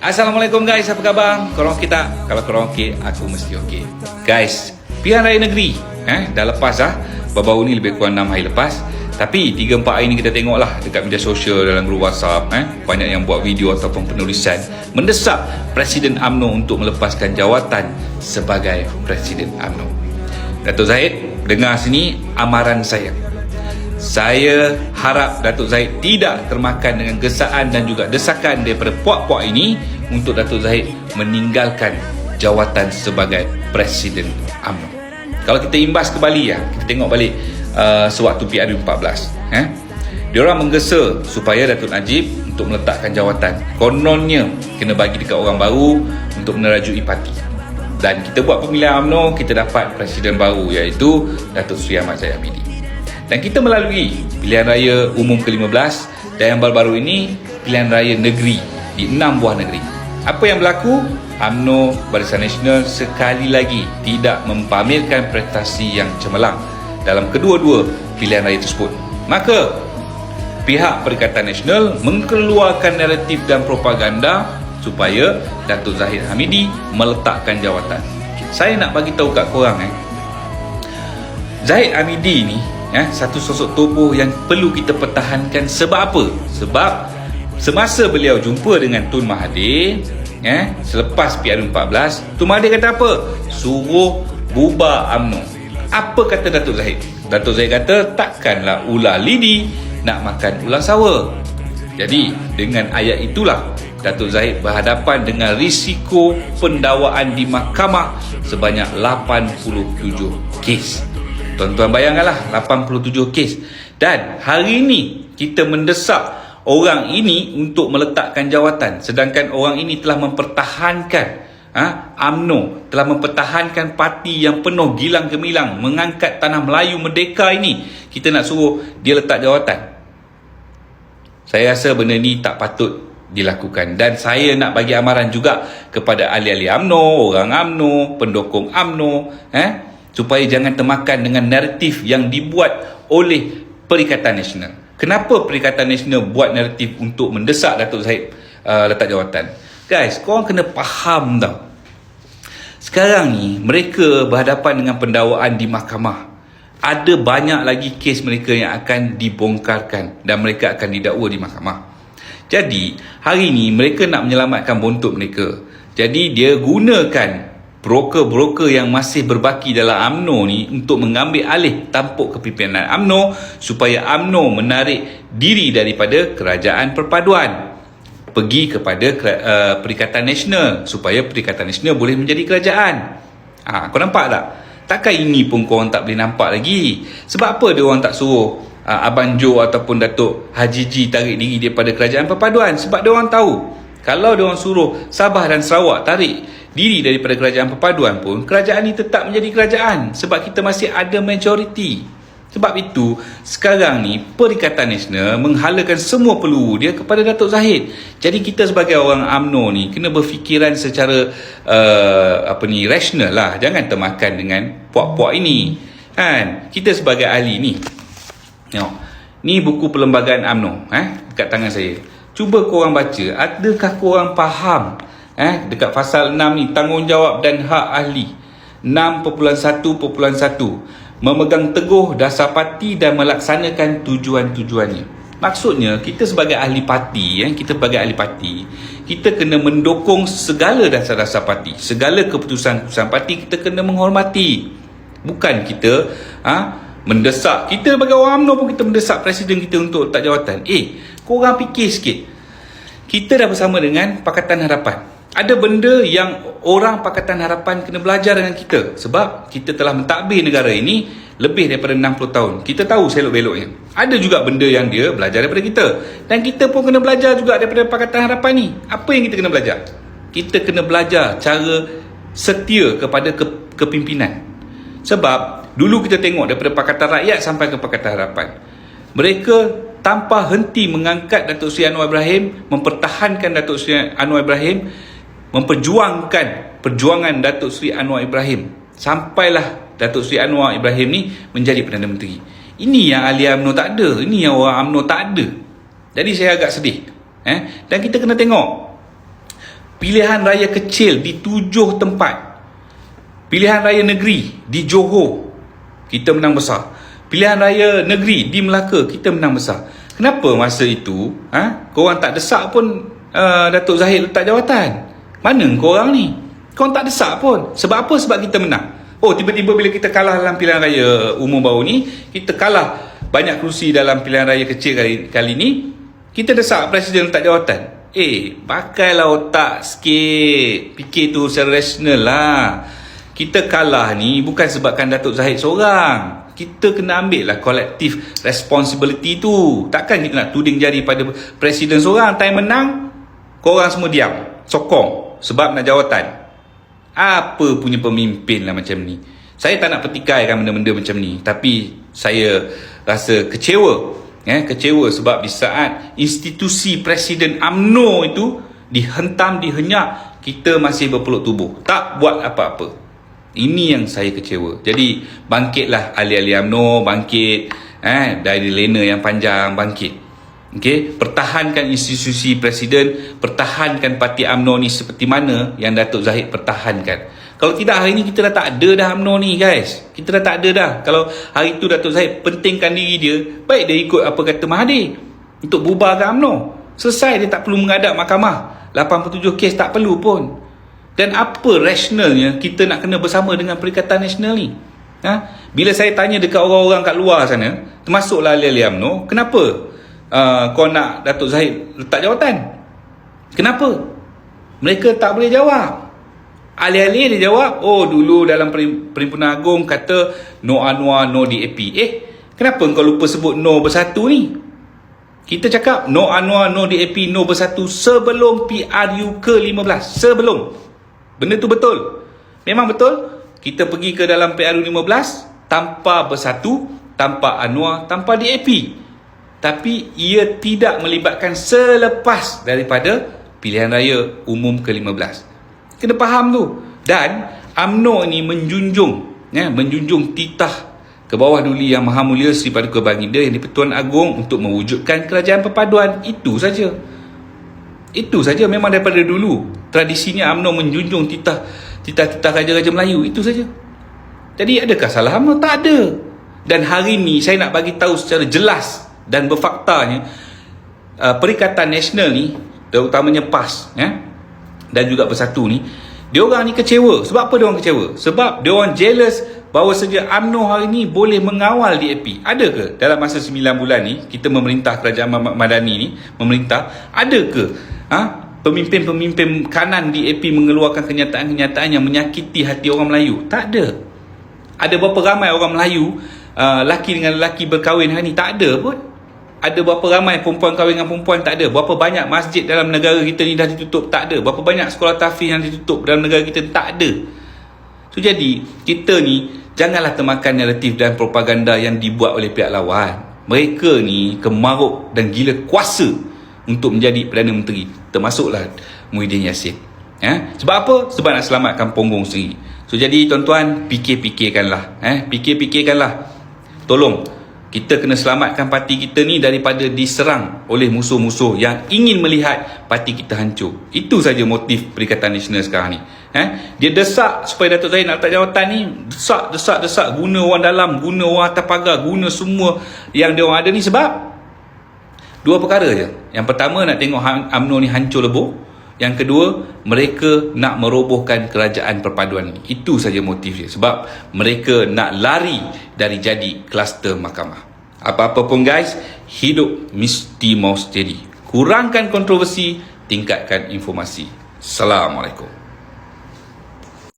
Assalamualaikum guys, apa khabar? Korang okey tak? Kalau korang okey, aku mesti okey. Guys, pilihan raya negeri dah lepas dah. Baru-baru ni lebih kurang 6 hari lepas. Tapi 3-4 hari ni kita tengok lah dekat media sosial, dalam grup WhatsApp, banyak yang buat video ataupun penulisan mendesak Presiden UMNO untuk melepaskan jawatan sebagai Presiden UMNO. Datuk Zahid, dengar sini amaran saya. Saya harap Datuk Zahid tidak termakan dengan gesaan dan juga desakan daripada puak-puak ini untuk Datuk Zahid meninggalkan jawatan sebagai Presiden UMNO. Kalau kita imbas ke Bali, kita tengok balik sewaktu PRU14, diorang menggesa supaya Datuk Najib untuk meletakkan jawatan. Kononnya kena bagi dekat orang baru untuk menerajui parti. Dan kita buat pemilihan UMNO, kita dapat Presiden baru, iaitu Datuk Seri Ahmad Zahid Hamidi. Dan kita melalui pilihan raya umum ke-15 dan yang baru-baru ini pilihan raya negeri di 6 buah negeri. Apa yang berlaku? UMNO Barisan Nasional sekali lagi tidak mempamerkan prestasi yang cemerlang dalam kedua-dua pilihan raya tersebut. Maka pihak Perikatan Nasional mengeluarkan naratif dan propaganda supaya Datuk Zahid Hamidi meletakkan jawatan. Saya nak bagi tahu kat korang, Zahid Hamidi ni satu sosok tubuh yang perlu kita pertahankan. Sebab apa? Sebab semasa beliau jumpa dengan Tun Mahathir, selepas PRU14, Tun Mahathir kata apa? Suruh bubar UMNO. Apa kata Datuk Zahid? Datuk Zahid kata, takkanlah ular lidi nak makan ular sawa. Jadi dengan ayat itulah Datuk Zahid berhadapan dengan risiko pendakwaan di mahkamah sebanyak 87 kes. Tuan-tuan bayangkanlah, 87 kes. Dan hari ini kita mendesak orang ini untuk meletakkan jawatan, sedangkan orang ini telah mempertahankan UMNO, telah mempertahankan parti yang penuh gilang gemilang mengangkat tanah Melayu merdeka ini. Kita nak suruh dia letak jawatan. Saya rasa benda ni tak patut dilakukan. Dan saya nak bagi amaran juga kepada ahli-ahli UMNO, orang UMNO, pendukung UMNO, supaya jangan termakan dengan naratif yang dibuat oleh Perikatan Nasional. Kenapa Perikatan Nasional buat naratif untuk mendesak Datuk Zahid letak jawatan? Guys, korang kena faham tau. Sekarang ni mereka berhadapan dengan pendakwaan di mahkamah. Ada banyak lagi kes mereka yang akan dibongkarkan dan mereka akan didakwa di mahkamah. Jadi hari ni mereka nak menyelamatkan bontot mereka. Jadi dia gunakan broker-broker yang masih berbaki dalam UMNO ni untuk mengambil alih tampuk kepimpinan UMNO supaya UMNO menarik diri daripada kerajaan perpaduan pergi kepada Perikatan Nasional supaya Perikatan Nasional boleh menjadi kerajaan. Kau nampak tak? Takkan ini pun korang tak boleh nampak lagi? Sebab apa dia orang tak suruh Abang Jo ataupun Datuk Haji Ji tarik diri daripada kerajaan perpaduan? Sebab dia orang tahu kalau dia orang suruh Sabah dan Sarawak tarik diri daripada kerajaan perpaduan pun, kerajaan ni tetap menjadi kerajaan sebab kita masih ada majoriti. Sebab itu sekarang ni Perikatan Nasional menghalakan semua peluru dia kepada Datuk Zahid. Jadi kita sebagai orang UMNO ni kena berfikiran secara rasional lah. Jangan termakan dengan puak-puak ini. Kita sebagai ahli ni, tengok, ni buku perlembagaan UMNO dekat tangan saya. Cuba korang baca, adakah korang faham dekat pasal 6 ni, tanggungjawab dan hak ahli 6.1.1, memegang teguh dasar parti dan melaksanakan tujuan-tujuannya. Maksudnya kita sebagai ahli parti, kita kena mendukung segala dasar-dasar parti, segala keputusan-keputusan parti kita kena menghormati. Bukan kita mendesak. Kita sebagai orang UMNO pun kita mendesak presiden kita untuk letak jawatan. Korang fikir sikit. Kita dah bersama dengan Pakatan Harapan. Ada benda yang orang Pakatan Harapan kena belajar dengan kita. Sebab kita telah mentadbir negara ini lebih daripada 60 tahun. Kita tahu selok-beloknya. Ada juga benda yang dia belajar daripada kita. Dan kita pun kena belajar juga daripada Pakatan Harapan ni. Apa yang kita kena belajar? Kita kena belajar cara setia kepada kepimpinan. Sebab dulu kita tengok daripada Pakatan Rakyat sampai ke Pakatan Harapan, mereka tanpa henti mengangkat Datuk Seri Anwar Ibrahim, mempertahankan Datuk Seri Anwar Ibrahim, memperjuangkan perjuangan Datuk Seri Anwar Ibrahim sampailah Datuk Seri Anwar Ibrahim ni menjadi Perdana Menteri. Ini yang ahli UMNO tak ada. Ini yang orang UMNO tak ada. Jadi saya agak sedih. Dan kita kena tengok pilihan raya kecil di 7 tempat. Pilihan raya negeri di Johor, kita menang besar. Pilihan raya negeri di Melaka, kita menang besar. Kenapa masa itu korang tak desak pun Datuk Zahid letak jawatan? Mana korang ni? Korang tak desak pun. Sebab apa? Sebab kita menang. Oh, tiba-tiba bila kita kalah dalam pilihan raya umum baru ni, kita kalah banyak kerusi dalam pilihan raya kecil kali ni, kita desak Presiden letak jawatan. Pakailah otak sikit. Fikir tu secara rasional lah. Kita kalah ni bukan sebabkan Datuk Zahid seorang. Kita kena ambil lah collective responsibility tu. Takkan kita nak tuding jari pada Presiden seorang. Time menang, korang semua diam, sokong sebab nak jawatan. Apa punya pemimpin lah macam ni? Saya tak nak petikaikan benda-benda macam ni, tapi saya rasa kecewa. Kecewa sebab di saat institusi Presiden UMNO itu dihentam, dihenyak, kita masih berpeluk tubuh, tak buat apa-apa. Ini yang saya kecewa. Jadi bangkitlah ahli-ahli UMNO, bangkit dari lena yang panjang, bangkit. Pertahankan institusi Presiden, pertahankan parti UMNO ni seperti mana yang Datuk Zahid pertahankan. Kalau tidak, hari ni kita dah tak ada dah UMNO ni, guys. Kita dah tak ada dah. Kalau hari tu Datuk Zahid pentingkan diri dia, baik dia ikut apa kata Mahathir untuk bubarkan UMNO. Selesai, dia tak perlu menghadap mahkamah. 87 kes tak perlu pun. Dan apa rasionalnya kita nak kena bersama dengan Perikatan Nasional ni? Bila saya tanya dekat orang-orang kat luar sana, termasuklah ahli-ahli UMNO, kenapa kau nak Datuk Zahid letak jawatan? Kenapa? Mereka tak boleh jawab. Ahli-ahli dia jawab, dulu dalam Perhimpunan Agung kata no Anwar, no DAP. Kenapa kau lupa sebut no bersatu ni? Kita cakap no Anwar, no DAP, no bersatu sebelum PRU ke-15. Sebelum. Benda tu betul. Memang betul. Kita pergi ke dalam PRU 15 tanpa bersatu, tanpa Anwar, tanpa DAP. Tapi ia tidak melibatkan selepas daripada pilihan raya umum ke-15. Kena faham tu. Dan UMNO ni menjunjung titah ke bawah duli Yang Maha Mulia Sri Paduka Baginda Yang di-Pertuan Agong untuk mewujudkan kerajaan perpaduan. Itu saja. Itu saja. Memang daripada dulu tradisinya UMNO menjunjung titah Raja-Raja Melayu. Itu saja. Jadi adakah salah UMNO? Tak ada. Dan hari ni saya nak bagi tahu secara jelas dan berfaktanya, Perikatan Nasional ni, terutamanya PAS dan juga Bersatu ni, diorang ni kecewa. Sebab apa diorang kecewa? Sebab diorang jealous bahawa saja UMNO hari ni boleh mengawal DAP. Ada ke dalam masa 9 bulan ni kita memerintah kerajaan Madani ni, memerintah, ada ke pemimpin-pemimpin kanan DAP mengeluarkan kenyataan-kenyataan yang menyakiti hati orang Melayu? Tak ada. Ada berapa ramai orang Melayu laki dengan lelaki berkahwin hari ni? Tak ada pun. Ada berapa ramai perempuan kahwin dengan perempuan? Tak ada. Berapa banyak masjid dalam negara kita ni dah ditutup? Tak ada. Berapa banyak sekolah tahfiz yang ditutup dalam negara kita? Tak ada. So jadi kita ni janganlah termakan naratif dan propaganda yang dibuat oleh pihak lawan. Mereka ni kemaruk dan gila kuasa untuk menjadi Perdana Menteri, termasuklah Muhyiddin Yassin. Sebab apa? Sebab nak selamatkan punggung sendiri. So jadi tuan-tuan, fikir-fikirkanlah. Fikir-fikirkanlah. Tolong, kita kena selamatkan parti kita ni daripada diserang oleh musuh-musuh yang ingin melihat parti kita hancur. Itu saja motif Perikatan Nasional sekarang ni. Dia desak supaya Datuk Zahid nak letak jawatan ni. Desak. Guna orang dalam, guna orang atas pagar, guna semua yang dia orang ada ni. Sebab dua perkara je. Yang pertama, nak tengok UMNO ni hancur lebur. Yang kedua, mereka nak merobohkan kerajaan perpaduan ni. Itu saja motif dia. Sebab mereka nak lari dari jadi kluster mahkamah. Apa-apa pun guys, hidup mesti mau steady. Kurangkan kontroversi, tingkatkan informasi. Assalamualaikum.